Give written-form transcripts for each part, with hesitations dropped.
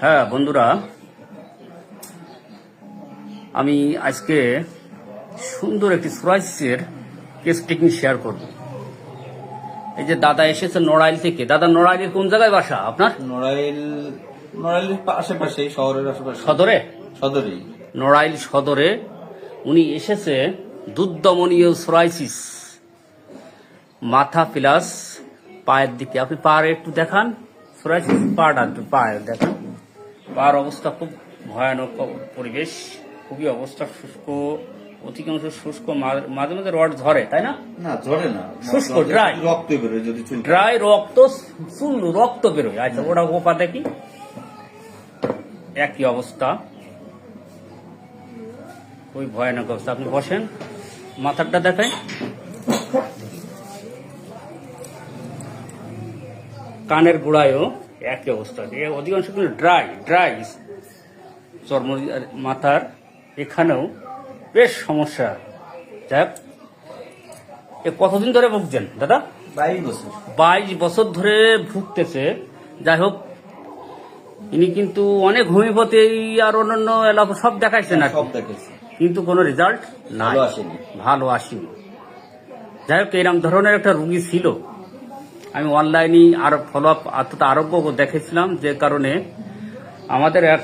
হ্যাঁ বন্ধুরা, আমি আজকে সুন্দর একটি সোরাইসিসের কেস টেকনিক শেয়ার করব। এই যে দাদা এসেছে নড়াইল থেকে। দাদা, নড়াইলের কোন জায়গায় বাসা আপনার? নড়াইলের আশেপাশে, শহরের আশেপাশে। সদরে নড়াইল সদরে উনি এসেছে। দুর্দমনীয় সোরাইসিস, মাথা প্লাস পায়ের দিকে। আপনি পায়ের একটু দেখান। সোরাইসিস পাটা একটু পায়ের দেখান। পায়ের অবস্থা খুব ভয়ানক পরিবেশ, খুবই অবস্থা শুষ্ক, অধিকাংশ শুষ্ক, মাঝে মাঝে রড ধরে, তাই না? না, ধরে না, শুষ্ক, ড্রাই রক্ত বেরোয়, যদি চুল ড্রাই রক্ত, চুল রক্ত বেরোয়। আচ্ছা, ওটা ওপা দেখি, একই অবস্থা, খুবই ভয়ানক অবস্থা। আপনি বসেন, মাথাটা দেখায়, কানের গোড়ায়ও একই অবস্থা। অধিকাংশ কিন্তু ড্রাই চর্ম, মাথার এখানেও বেশ সমস্যা। যাই হোক, এ কতদিন ধরে ভুগছেন দাদা? 22 বছর ধরে ভুগতেছে। যাই হোক, ইনি কিন্তু অনেক হোমিওপ্যাথি আর অন্যান্য এলাকা সব দেখাইছেন আর সব দেখেছি, কিন্তু কোনো রেজাল্ট ভালো আসেনি। যাই হোক, এরকম ধরনের একটা রুগী ছিল। আমি অনলাইনে আর ফলো আপ আরোগ্য দেখেছিলাম, যে কারণে আমাদের এক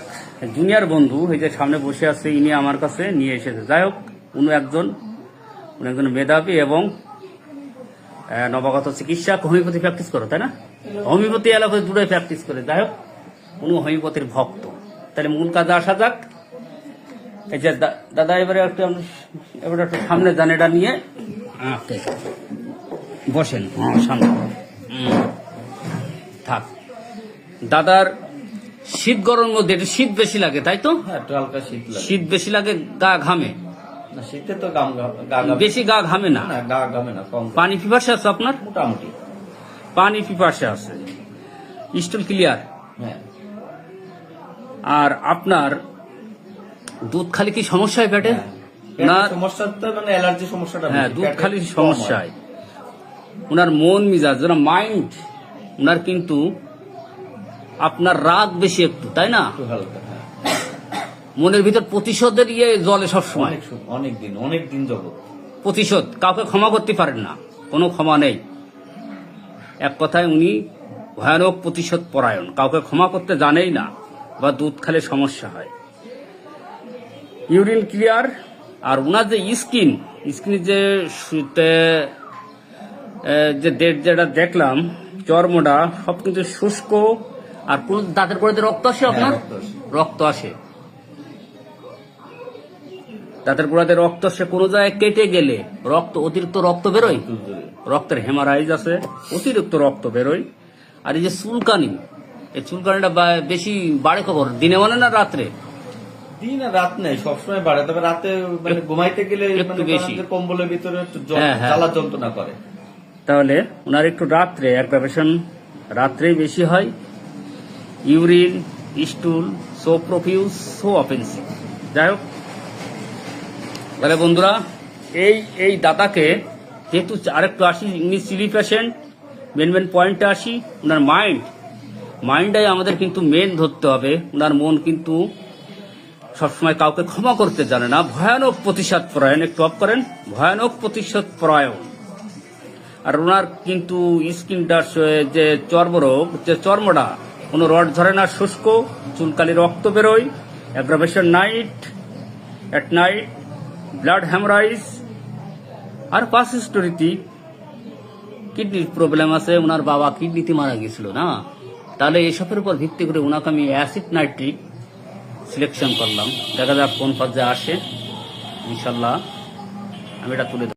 জুনিয়র বন্ধু এই যে সামনে বসে আছে, ইনি আমার কাছে নিয়ে এসেছে। যাই হোক, উনি একজন মেধাবী এবং নবাগত চিকিৎসক, হোমিওপ্যাথি প্র্যাকটিস করে, তাই না? হোমিওপ্যাথি এলাকায় দূরে প্র্যাকটিস করে। যাই হোক, উনি হোমিওপ্যাথির ভক্ত। তাহলে মূল কাজে আসা যাক। এই যে দাদা, এবারে একটু সামনে যান, এটা নিয়ে বসেন সামনে থাক। দাদার শীত গরমের মধ্যে একটু শীত বেশি লাগে, তাই তো? হালকা শীত বেশি লাগে, গা ঘামে। শীতে তো বেশি গা ঘামে না, কম। পানি পিপাসা আছে আপনার? মোটামুটি পানি পিপাসা আছে, স্টুল ক্লিয়ার। আর আপনার দুধ খালি কি সমস্যা হয় পেটে? না, সমস্যা তো মানে অ্যালার্জি সমস্যাটা। হ্যাঁ, দুধ খালি সমস্যায়। ওনার মন মেজাজ, মাইন্ড, ওনার কিন্তু আপনার রাগ বেশি একটু, তাই না? মনের ভিতর প্রতিশোধের জলে সবসময়, অনেক দিন যাবত প্রতিশোধ। কাউকে ক্ষমা করতে পারেন না, কোনো ক্ষমা নেই। এক কথায় উনি ভয়ানক প্রতিশোধ পরায়ণ, কাউকে ক্ষমা করতে জানেই না, বা দুধ খালে সমস্যা হয়। Urine clear. আর ওনার যে স্কিন যে ডেট যেটা দেখলাম, চর্মটা সব কিন্তু শুষ্ক। আর কোন দাঁতের গোড়াতে রক্ত আসে আপনার? রক্ত আসে, দাঁতের গোড়াতে রক্ত আসে। কোন জায়গায় কেটে গেলে অতিরিক্ত রক্ত বেরোয়, রক্তের হেমারাইজ আছে, অতিরিক্ত রক্ত বেরোয়। আর এই যে চুলকানি, এই চুলকানিটা বেশি বাড়ে খবর, দিনে মানে না রাত্রে? দিন আর রাত নেই, সবসময় বাড়ে। তবে রাতে মানে ঘুমাইতে গেলে একটু বেশি, কম্বলের ভিতরে একটু জ্বালা যন্ত্রণা করে। তাহলে ওনার একটু রাত্রে অ্যাগ্রাভেশন রাত্রেই বেশি হয়। Urine, স্টুল, so profuse, so offensive. যাই হোক, তাহলে বন্ধুরা, এই দাদাকে যেহেতু আরেকটু আসি, ইনি সিলি পেশেন্ট, মেন পয়েন্টে আসি। ওনার মাইন্ডটাই আমাদের কিন্তু মেন ধরতে হবে। ওনার মন কিন্তু সবসময় কাউকে ক্ষমা করতে জানে না, ভয়ানক প্রতিশোধ পরায়ণ। একটু অফ করেন, ভয়ানক প্রতিশোধ পরায়ণ। আর ওনার কিন্তু স্কিনটা, যে চর্মরোগ, যে চর্মটা কোনো রড ধরে না, শুষ্ক, চুলকালি, রক্ত বেরোয়, aggravation at night, blood haemorrhage. আর পাস হিস্টোরিতে কিডনির প্রবলেম আছে, ওনার বাবা কিডনিতে মারা গেছিল না? তাহলে এসবের উপর ভিত্তি করে ওনাকে আমি অ্যাসিড নাইট্রিক সিলেকশন করলাম। দেখা যাক কোন পর্যায়ে আসে। ইনশাল্লাহ আমি এটা তুলে